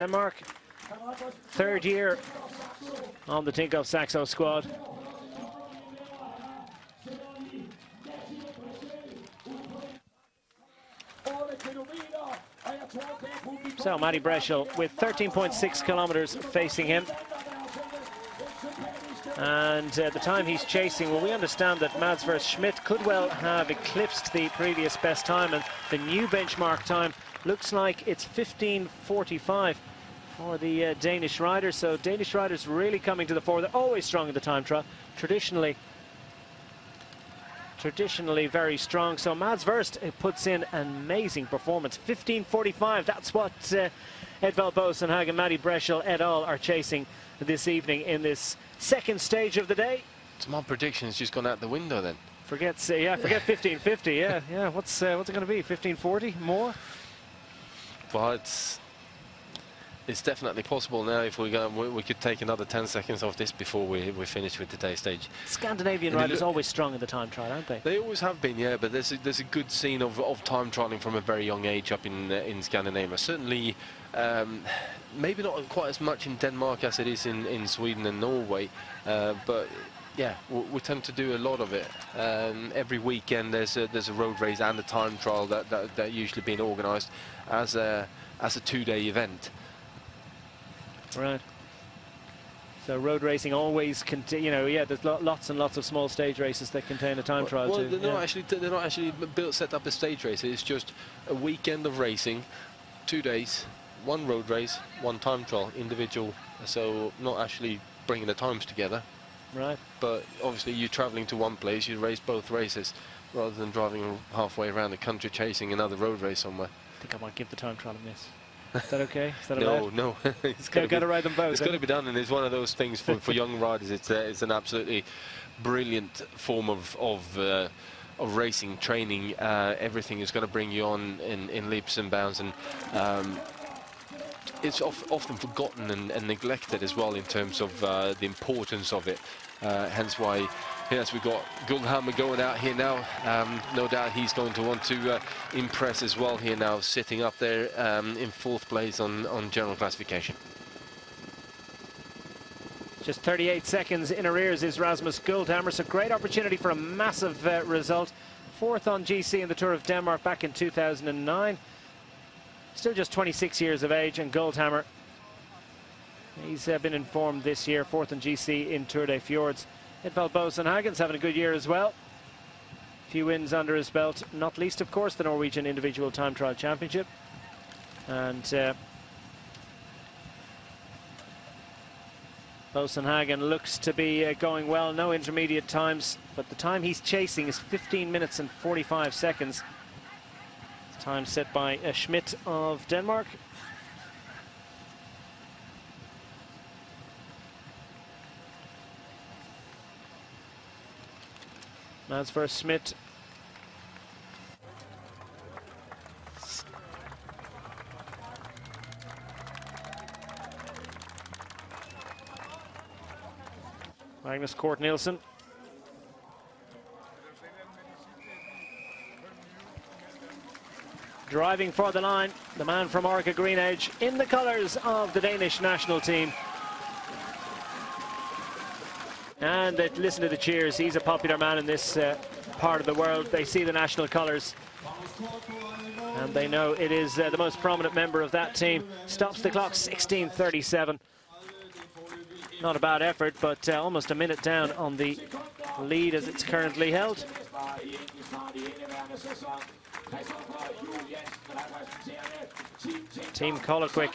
Denmark, third year on the Tinkoff Saxo squad. So Matti Breschel with 13.6 kilometers facing him. And the time he's chasing, well, we understand that Mads versus Schmidt could well have eclipsed the previous best time, and the new benchmark time looks like it's 15:45 for the Danish riders. So Danish riders really coming to the fore. They're always strong in the time trial, traditionally very strong. So Mads Verst puts in an amazing performance. 15:45, that's what Edvald Boasson and Matti Breschel et al. Are chasing this evening in this second stage of the day. So my prediction has just gone out the window then. Forget 15:50. Yeah. What's it going to be? 15:40 more? Well, it's definitely possible now. If we could take another 10 seconds off this before we finish with today's stage. Scandinavian riders always strong in the time trial, aren't they? They always have been, yeah. But there's a good scene of time trialing from a very young age up in Scandinavia. Certainly, maybe not quite as much in Denmark as it is in Sweden and Norway, but yeah, we tend to do a lot of it. Every weekend there's a road race and a time trial that usually being organised as a 2-day event. Right. So road racing always there's lots and lots of small stage races that contain a time trial too. They're not actually set up as stage races. It's just a weekend of racing, 2 days, one road race, one time trial, individual. So not actually bringing the times together. Right. But obviously you're travelling to one place, you race both races, rather than driving halfway around the country chasing another road race somewhere. I think I might give the time trial a miss. Is that okay? Is that no. It's got to ride them both. It's got to be done, and it's one of those things for young riders. It's an absolutely brilliant form of racing training. Everything is going to bring you on in leaps and bounds, and it's often forgotten and neglected as well in terms of the importance of it. Hence why, yes, we've got Guldhammer going out here now. No doubt he's going to want to impress as well here now, sitting up there in 4th place on general classification. Just 38 seconds in arrears is Rasmus Guldhammer, so great opportunity for a massive result. 4th on GC in the Tour of Denmark back in 2009. Still just 26 years of age, and Guldhammer, he's been informed this year, 4th on GC in Tour de Fjords. Edvald Boasson having a good year as well. A few wins under his belt, not least, of course, the Norwegian Individual Time Trial Championship. And Boasson looks to be going well. No intermediate times, but the time he's chasing is 15 minutes and 45 seconds. Time set by Schmidt of Denmark. Mads versus Schmidt. Magnus Cort Nielsen. Driving for the line, the man from Orca Green Edge in the colours of the Danish national team. And listen to the cheers. He's a popular man in this part of the world. They see the national colours and they know it is the most prominent member of that team. Stops the clock 16:37. Not a bad effort, but almost a minute down on the lead as it's currently held. Team Colquick,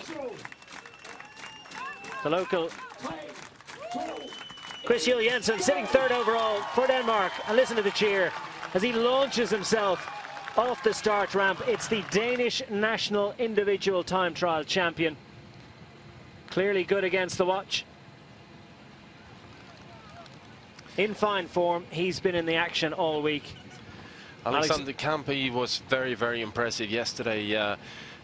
the local Chris Juhl Jensen sitting 3rd overall for Denmark, and listen to the cheer as he launches himself off the start ramp. It's the Danish national individual time trial champion. Clearly good against the watch. In fine form, he's been in the action all week. Alexander Kampe was very impressive yesterday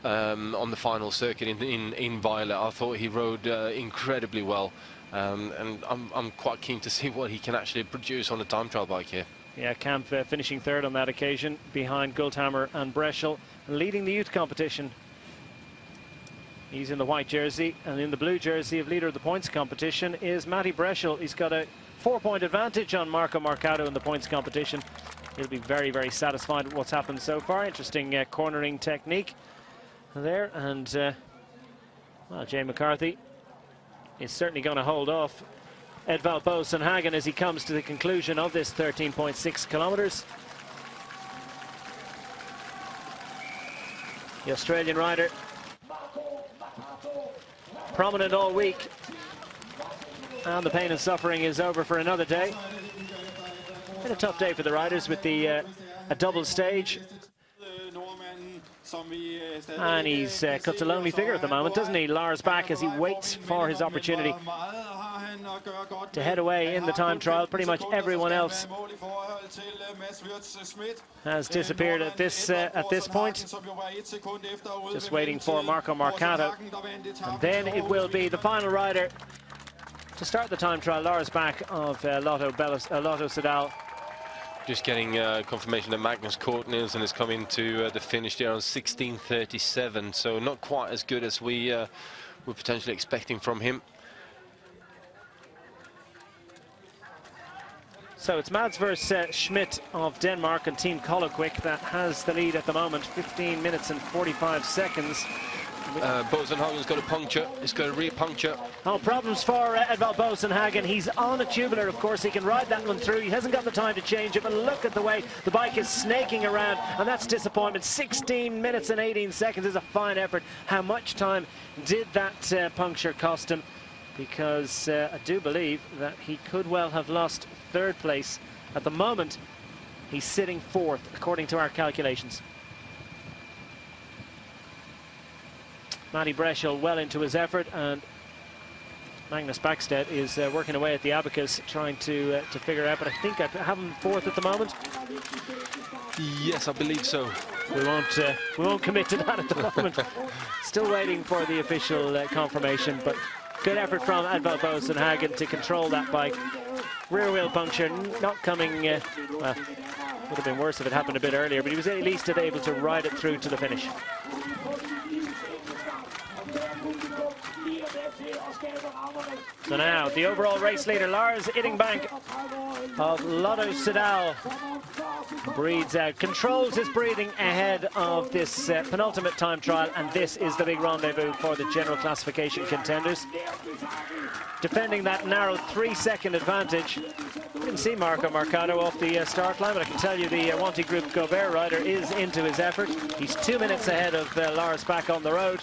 on the final circuit in Vejle. I thought he rode incredibly well, and I'm quite keen to see what he can actually produce on a time trial bike here. Yeah, Kampe finishing 3rd on that occasion behind Guldhammer and Breschel, leading the youth competition. He's in the white jersey, and in the blue jersey of leader of the points competition is Matty Breschel. He's got a 4-point advantage on Marco Marcato in the points competition. He'll be very, very satisfied with what's happened so far. Interesting cornering technique there, and well, Jay McCarthy is certainly going to hold off Edvald Boasson Hagen as he comes to the conclusion of this 13.6 kilometres. The Australian rider, prominent all week, and the pain and suffering is over for another day. Been a tough day for the riders with the a double stage, and he's cuts a lonely figure at the moment, doesn't he? Lars back as he waits for his opportunity to head away in the time trial. Pretty much everyone else has disappeared at this point. Just waiting for Marco Marcato, and then it will be the final rider to start the time trial. Lars back of Lotto Soudal. Just getting confirmation that Magnus Cort Nielsen is coming to the finish there on 16:37, so not quite as good as we were potentially expecting from him. So it's Mads versus Schmidt of Denmark and Team Colloquick that has the lead at the moment, 15 minutes and 45 seconds. Boasson Hagen's got a puncture. He's got a rear puncture. Oh, problems for Edvald Boasson Hagen. He's on a tubular, of course. He can ride that one through. He hasn't got the time to change it, but look at the way the bike is snaking around, and that's disappointment. 16 minutes and 18 seconds is a fine effort. How much time did that puncture cost him? Because I do believe that he could well have lost third place. At the moment, he's sitting fourth, according to our calculations. Matty Breschel well into his effort, and Magnus Backstedt is working away at the abacus, trying to figure out, but I think I have him fourth at the moment. Yes, I believe so. We won't commit to that at the moment. Still waiting for the official confirmation, but good effort from Edvald Boasson Hagen to control that bike. Rear wheel puncture not coming, well, would have been worse if it happened a bit earlier, but he was at least able to ride it through to the finish. So now the overall race leader, Lars Idingbank of Lotto Soudal, breathes out, controls his breathing ahead of this penultimate time trial, and this is the big rendezvous for the general classification contenders. Defending that narrow 3-second advantage. You can see Marco Marcato off the start line, but I can tell you the Wanty Group Gobert rider is into his effort. He's 2 minutes ahead of Lars back on the road.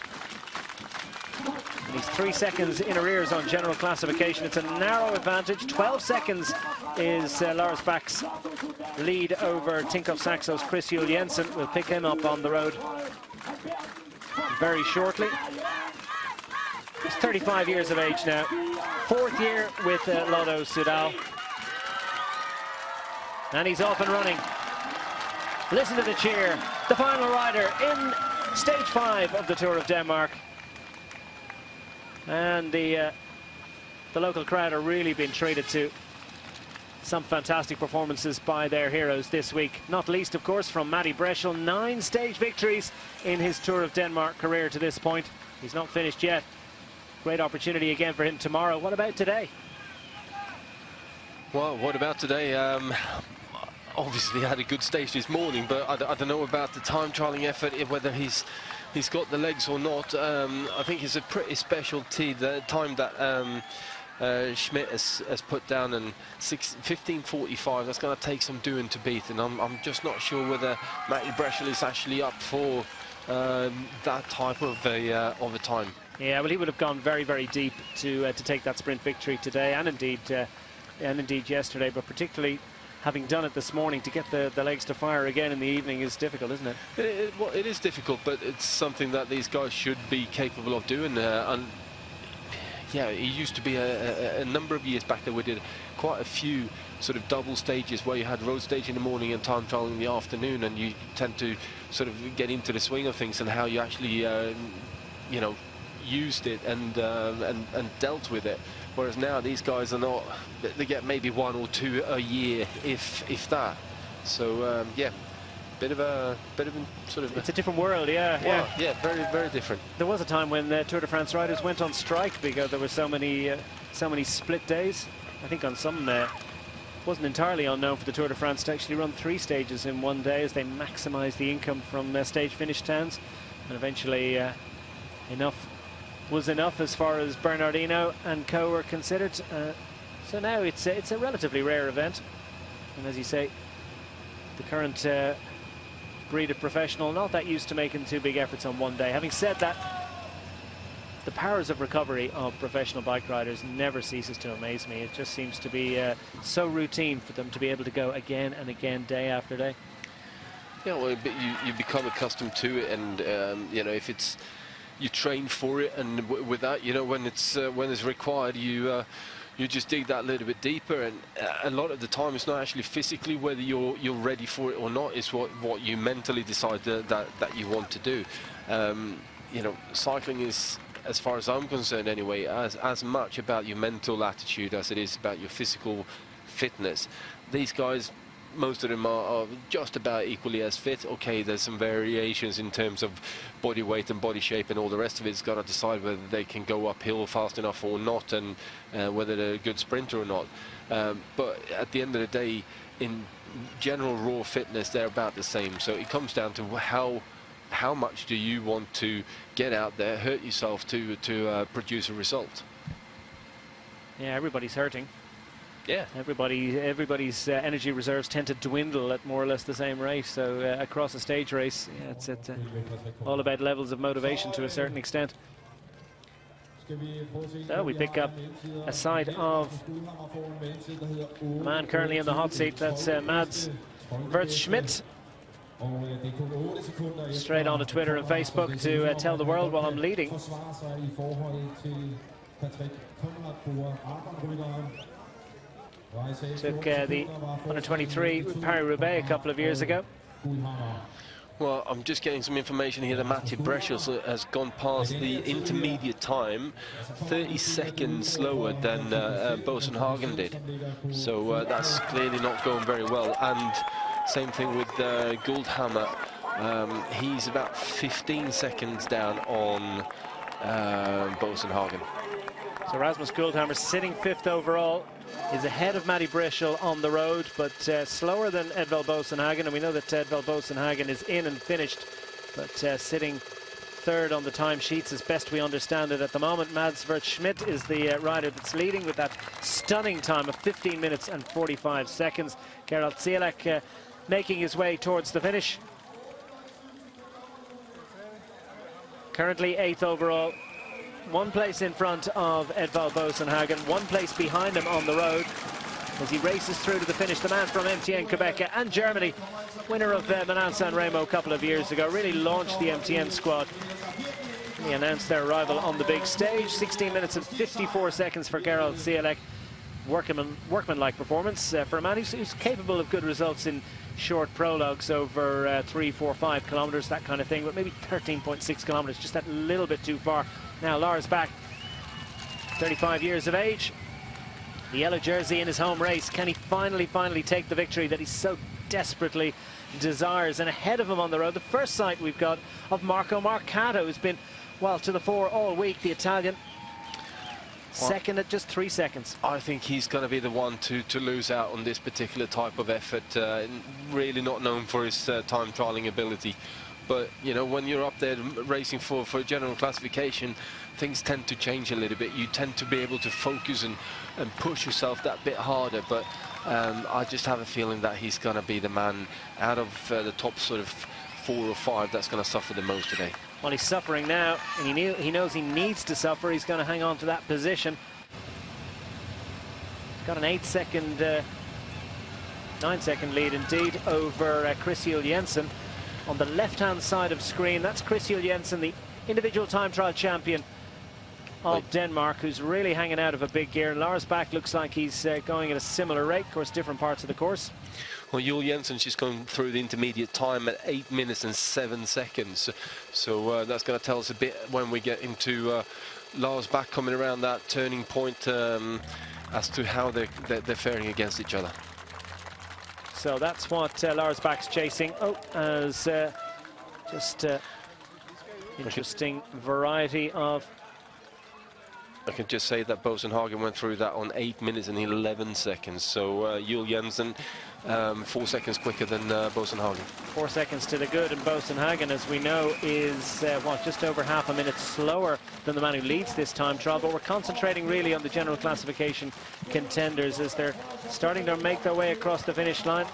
He's 3 seconds in arrears on general classification. It's a narrow advantage. 12 seconds is Lars Back's lead over Tinkoff Saxo's Chris Juul Jensen. We'll pick him up on the road very shortly. He's 35 years of age now. 4th year with Lotto Soudal. And he's off and running. Listen to the cheer. The final rider in stage 5 of the Tour of Denmark. And the local crowd are really being treated to some fantastic performances by their heroes this week. Not least, of course, from Matty Breschel. 9 stage victories in his Tour of Denmark career to this point. He's not finished yet. Great opportunity again for him tomorrow. What about today? Well, what about today? Obviously had a good stage this morning, but I don't know about the time trialing effort, whether he's got the legs or not. I think it's a pretty special the time that Schmidt has put down, and 15:45. That's going to take some doing to beat, and I'm just not sure whether Matty Breschel is actually up for that type of a time. Yeah, well, he would have gone very, very deep to take that sprint victory today, and indeed yesterday, but particularly having done it this morning, to get the legs to fire again in the evening is difficult, isn't it? Well, it is difficult, but it's something that these guys should be capable of doing. And yeah, it used to be a number of years back that we did quite a few sort of double stages where you had road stage in the morning and time trial in the afternoon, and you tend to sort of get into the swing of things and how you actually, you know, used it and dealt with it. Whereas now these guys are not, they get maybe 1 or 2 a year, if that. So yeah, bit of a sort of. It's a different world, yeah. Well, yeah, very, very different. There was a time when Tour de France riders went on strike because there were so many split days. I think on some wasn't entirely unknown for the Tour de France to actually run 3 stages in one day as they maximised the income from stage finish towns, and eventually enough was enough as far as Bernardino and co were considered. So now it's a relatively rare event, and as you say, the current breed of professional not that used to making 2 big efforts on one day. Having said that, the powers of recovery of professional bike riders never ceases to amaze me. It just seems to be so routine for them to be able to go again and again, day after day. Yeah, well, you become accustomed to it, and you know, if it's you train for it, and with that, you know, when it's required, you just dig that little bit deeper, and a lot of the time it's not actually physically whether you're ready for it or not. It's what you mentally decide that you want to do. You know, cycling is, as far as I'm concerned anyway, as much about your mental attitude as it is about your physical fitness. These guys, most of them are just about equally as fit. Okay, there's some variations in terms of body weight and body shape and all the rest of it. It's got to decide whether they can go uphill fast enough or not, and whether they're a good sprinter or not. But at the end of the day, in general raw fitness, they're about the same. So it comes down to how much do you want to get out there, hurt yourself to produce a result. Yeah, everybody's hurting. Yeah, everybody's energy reserves tend to dwindle at more or less the same rate. So across a stage race, yeah, it's all about levels of motivation to a certain extent. So we pick up a side of the man currently in the hot seat. That's Mads Schmidt. Straight onto Twitter and Facebook to tell the world while I'm leading. Took the under-23 Paris-Roubaix a couple of years ago. Well, I'm just getting some information here that Mathieu Breschel has gone past the intermediate time 30 seconds slower than Bosenhagen did. So that's clearly not going very well. And same thing with Guldhammer. He's about 15 seconds down on Bosenhagen. So Rasmus Guldhammer, sitting 5th overall, is ahead of Mathieu Breschel on the road, but slower than Edvald Bosenhagen. And we know that Edvald Bosenhagen is in and finished, but sitting 3rd on the timesheets as best we understand it at the moment. Mads Schmidt is the rider that's leading with that stunning time of 15 minutes and 45 seconds. Gerald Zielek making his way towards the finish. Currently 8th overall. 1 place in front of Edvald Bosenhagen, 1 place behind him on the road as he races through to the finish. The man from MTN Quebec and Germany, winner of Milan-San Remo a couple of years ago, really launched the MTN squad. He announced their arrival on the big stage. 16 minutes and 54 seconds for Gerald Zielek. Workmanlike performance for a man who's capable of good results in short prologues over 3, 4, 5 kilometers, that kind of thing, but maybe 13.6 kilometers, just that little bit too far. Now Lars Bak, 35 years of age, the yellow jersey in his home race. Can he finally take the victory that he so desperately desires? And ahead of him on the road, the first sight we've got of Marco Marcato, who's been, well, to the fore all week, the Italian. Second at just 3 seconds. I think he's going to be the one to lose out on this particular type of effort. Really not known for his time trialing ability. But, you know, when you're up there racing for general classification, things tend to change a little bit. You tend to be able to focus and push yourself that bit harder. But I just have a feeling that he's going to be the man out of the top sort of 4 or 5 that's going to suffer the most today. Well, he's suffering now, and he knows he needs to suffer. He's going to hang on to that position. He's got an 9-second lead indeed over Chris Juul Jensen. On the left-hand side of screen, that's Chris Juul Jensen, the individual time trial champion of Denmark, who's really hanging out of a big gear. Lars Bak looks like he's going at a similar rate, of course, different parts of the course. Well, Juul Jensen's just going through the intermediate time at 8 minutes and 7 seconds. So that's going to tell us a bit when we get into Lars Bak coming around that turning point as to how they're faring against each other. So that's what Lars Bach's chasing. Oh, as just interesting variety of... I can just say that Bosenhagen went through that on 8 minutes and 11 seconds. So Jules Jensen 4 seconds quicker than Bosenhagen. 4 seconds to the good, and Bosenhagen, as we know, is just over half a minute slower than the man who leads this time trial. But we're concentrating really on the general classification contenders as they're starting to make their way across the finish line.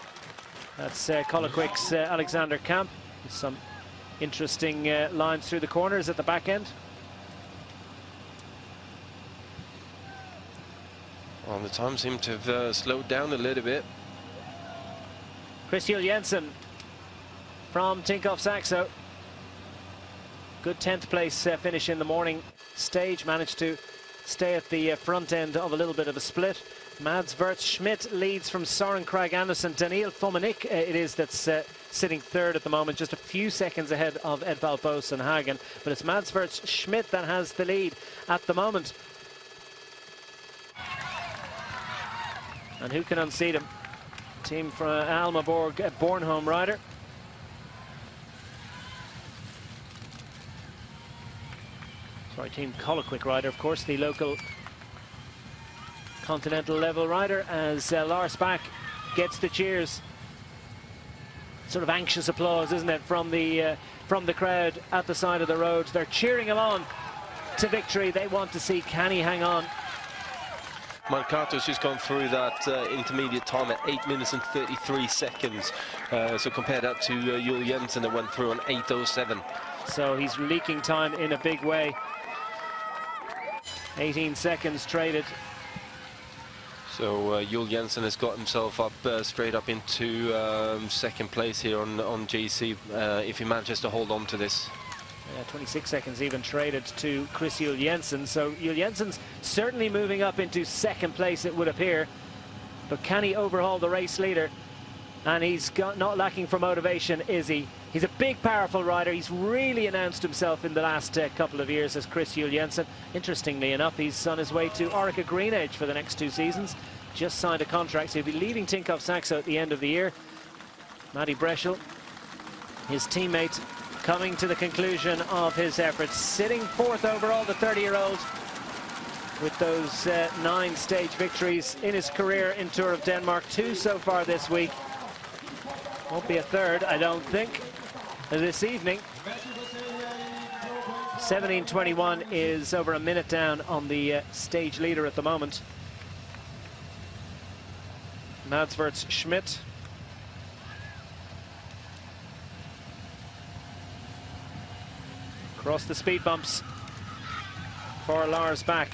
That's Colaquic's Alexander Kamp. Some interesting lines through the corners at the back end. Well, the time seemed to have slowed down a little bit. Chris Jules Jensen from Tinkoff Saxo. Good 10th place finish in the morning stage. Managed to stay at the front end of a little bit of a split. Mads Wirtz Schmidt leads from Soren Kragh Andersen. Daniel Fomenik it is that's sitting third at the moment, just a few seconds ahead of Edvald Bosenhagen. But it's Mads Wirtz Schmidt that has the lead at the moment. And who can unseat him? Team from Almaborg, Bornholm rider. Sorry, Team Colaquic rider, of course, the local continental level rider, as Lars Bach gets the cheers. Sort of anxious applause, isn't it, from the crowd at the side of the road. They're cheering him on to victory. They want to see, can he hang on? Marcato's just gone through that intermediate time at 8 minutes and 33 seconds. So compare that to Jules Jensen that went through on 8:07. So he's leaking time in a big way. 18 seconds traded. So Jules Jensen has got himself up straight up into second place here on GC if he manages to hold on to this. 26 seconds even traded to Chris Jules Jensen. So Jules Jensen's certainly moving up into second place, it would appear. But can he overhaul the race leader? And he's not lacking for motivation, is he? He's a big, powerful rider. He's really announced himself in the last couple of years as Chris Jules Jensen. Interestingly enough, he's on his way to Orica Greenedge for the next 2 seasons. Just signed a contract, so he'll be leaving Tinkoff Saxo at the end of the year. Matty Breschel, his teammate, coming to the conclusion of his efforts, sitting 4th overall, the 30-year-old, with those 9 stage victories in his career in Tour of Denmark, 2 so far this week. Won't be a third, I don't think, this evening. 17:21 is over a minute down on the stage leader at the moment. Mads Wirtz Schmidt. Across the speed bumps for Lars Bach.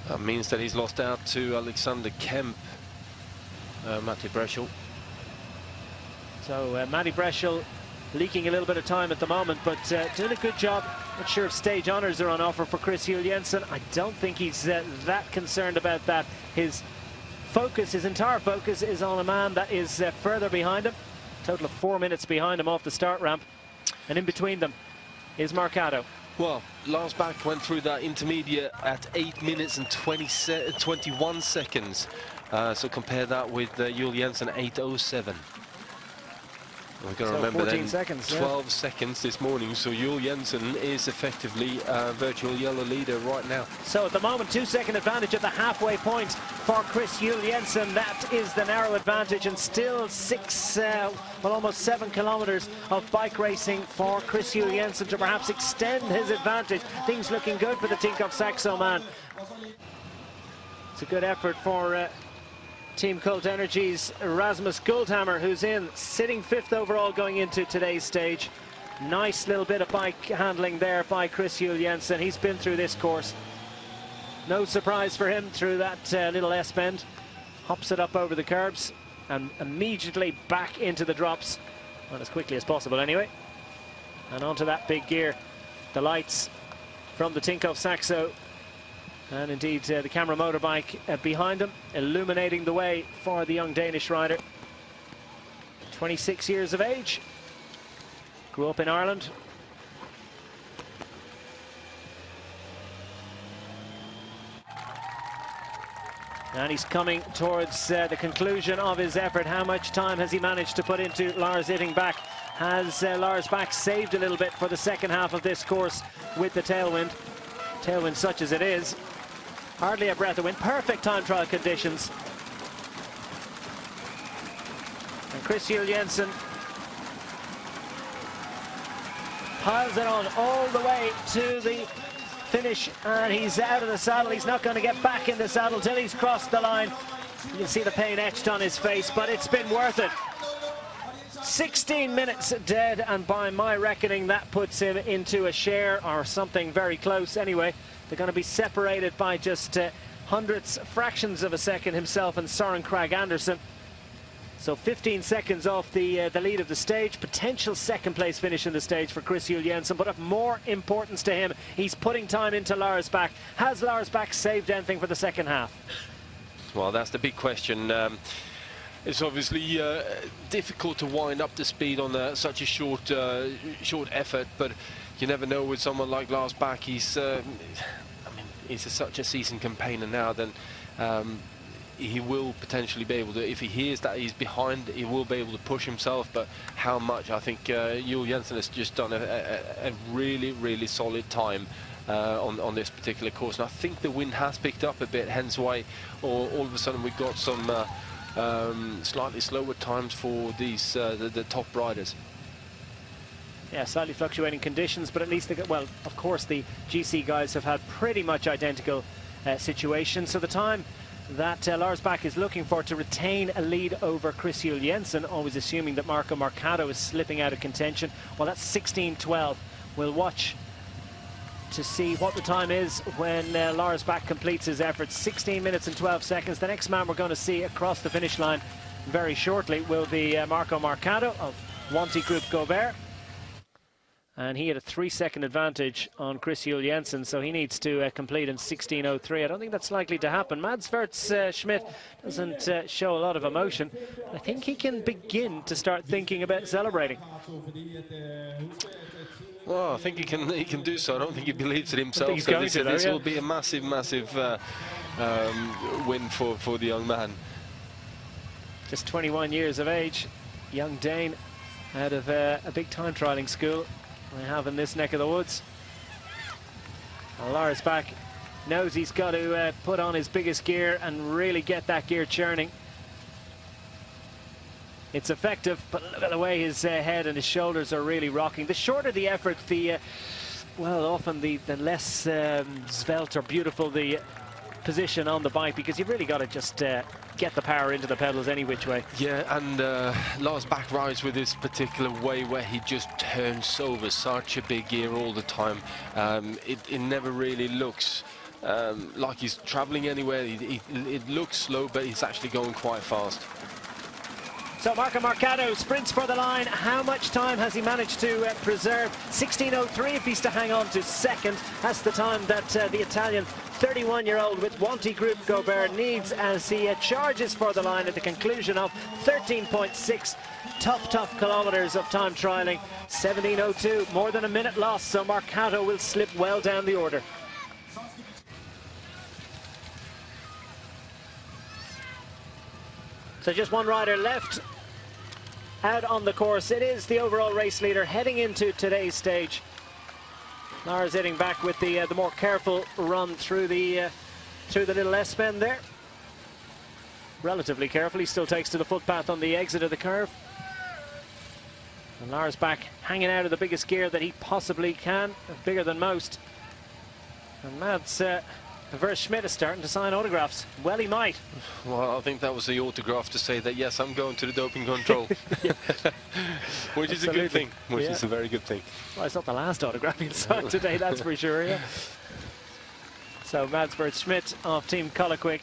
That means that he's lost out to Alexander Kemp, Matty Breschel. So Matty Breschel leaking a little bit of time at the moment, but doing a good job. Not sure if stage honours are on offer for Chris Jules Jensen. I don't think he's that concerned about that. His focus, his entire focus, is on a man that is further behind him. Total of 4 minutes behind him off the start ramp, and in between them is Marcato. Well, Lars Bach went through that intermediate at 8 minutes and 21 seconds. So compare that with Jules Jensen 8:07. We've got to remember then 12 seconds this morning, so Jules Jensen is effectively a virtual yellow leader right now. So at the moment, 2-second advantage at the halfway point for Chris Jules Jensen. That is the narrow advantage, and still almost 7 kilometers of bike racing for Chris Jules Jensen to perhaps extend his advantage. Things looking good for the Tinkoff Saxo man. It's a good effort for Team Cult Energy's Rasmus Guldhammer, who's sitting 5th overall going into today's stage. Nice little bit of bike handling there by Chris Jules Jensen. He's been through this course. No surprise for him through that little S-bend. Hops it up over the curbs and immediately back into the drops. Well, as quickly as possible anyway. And onto that big gear. The lights from the Tinkoff Saxo, and indeed the camera motorbike behind him, illuminating the way for the young Danish rider. 26 years of age, grew up in Ireland. And he's coming towards the conclusion of his effort. How much time has he managed to put into Lars Ittingback? Has Lars Bak saved a little bit for the second half of this course with the tailwind? Tailwind such as it is. Hardly a breath of wind. Perfect time trial conditions. And Chris Jensen piles it on all the way to the finish, and he's out of the saddle. He's not going to get back in the saddle till he's crossed the line. You can see the pain etched on his face, but it's been worth it. 16 minutes dead, and by my reckoning that puts him into a share or something very close. Anyway, they're going to be separated by just hundredths, fractions of a second, himself and Søren Kragh Andersen. So 15 seconds off the lead of the stage. Potential second place finish in the stage for Chris Jensen, but of more importance to him, he's putting time into Lars Bak. Has Lars Bak saved anything for the second half? Well, that's the big question. It's obviously difficult to wind up the speed on such a short effort, but you never know with someone like Lars Bak. He's he's such a seasoned campaigner now. Then he will potentially be able to, if he hears that he's behind, he will be able to push himself, but how much? I think Juul Jensen has just done a really solid time on this particular course, and I think the wind has picked up a bit, hence why all of a sudden we've got some slightly slower times for these the top riders. Yeah, slightly fluctuating conditions, but at least they got, well, of course the GC guys have had pretty much identical situations, so the time that Lars Bak is looking for to retain a lead over Chris Jensen, always assuming that Marco Marcato is slipping out of contention. Well, that's 16:12. We'll watch to see what the time is when Lars Bak completes his efforts. 16 minutes and 12 seconds. The next man we're going to see across the finish line very shortly will be Marco Marcato of Wanty Group Gobert. And he had a 3-second advantage on Chris Jensen, so he needs to complete in 16:03. I don't think that's likely to happen. Mads Schmidt doesn't show a lot of emotion. I think he can begin to start thinking about celebrating. Well, I think he can do so. I don't think he believes it himself. This will be a massive win for the young man. Just 21 years of age, young Dane out of a big time trialing school I have in this neck of the woods. Well, Lars Bak knows he's got to put on his biggest gear and really get that gear churning. It's effective, but look at the way his head and his shoulders are really rocking. The shorter the effort, well, often the less svelte or beautiful the position on the bike, because you've really got to just get the power into the pedals any which way. Yeah, and Lars Bak rides with this particular way where he just turns over such a big gear all the time. It never really looks like he's traveling anywhere. It looks slow, but he's actually going quite fast. So Marco Marcato sprints for the line. How much time has he managed to preserve? 16:03 if he's to hang on to second. That's the time that the Italian 31-year-old with Wanty Group Gobert needs as he charges for the line at the conclusion of 13.6 tough kilometers of time trialing. 17:02, more than a minute lost, so Marcato will slip well down the order. So just one rider left out on the course. It is the overall race leader heading into today's stage. Lars Ittingback with the more careful run through the little S-bend there. Relatively careful. He still takes to the footpath on the exit of the curve. And Lars Bak hanging out of the biggest gear that he possibly can, bigger than most. And Mads Schmidt is starting to sign autographs. Well, he might. Well, I think that was the autograph to say that, yes, I'm going to the doping control. Which is a good thing. Which is a very good thing. Well, it's not the last autograph he'll sign today, that's for sure, yeah. So, Mads Schmidt of Team Colliquick.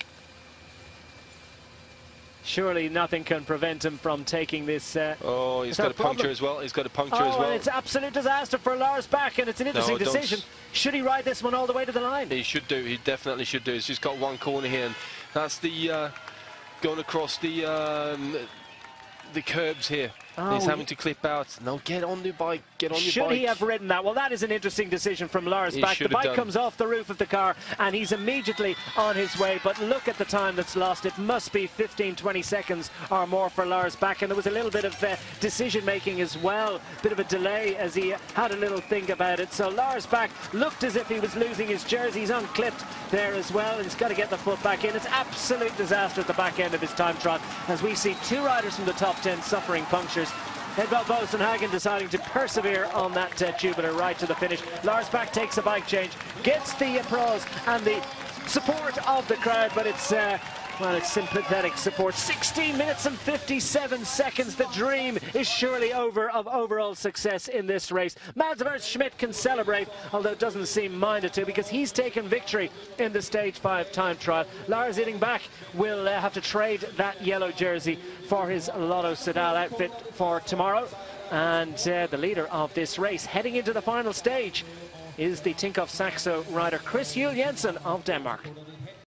Surely nothing can prevent him from taking this. Oh, he's got a puncture as well. He's got a puncture as well. And it's absolute disaster for Lars Bak, and it's an interesting decision. Should he ride this one all the way to the line? He should do. He definitely should do. He's just got one corner here, and that's the going across the curbs here He's having to clip out. No, get on the bike. Get on your bike. Should he have ridden that? Well, that is an interesting decision from Lars Bak. The bike comes off the roof of the car and he's immediately on his way. But look at the time that's lost. It must be 15-20 seconds or more for Lars Bak. And there was a little bit of decision making as well. Bit of a delay as he had a little think about it. So Lars Bak looked as if he was losing his jersey. He's unclipped there as well. And he's got to get the foot back in. It's absolute disaster at the back end of his time trial as we see two riders from the top 10 suffering punctures. Edvald Boasson Hagen deciding to persevere on that tubular right to the finish. Lars Bak takes a bike change, gets the applause and the support of the crowd, but it's well, it's sympathetic support. 16 minutes and 57 seconds. The dream is surely over of overall success in this race. Mads Schmidt can celebrate, although it doesn't seem minded to, because he's taken victory in the Stage 5 time trial. Lars Bak will have to trade that yellow jersey for his Lotto Soudal outfit for tomorrow. And the leader of this race, heading into the final stage, is the Tinkoff Saxo rider Chris Juul Jensen of Denmark.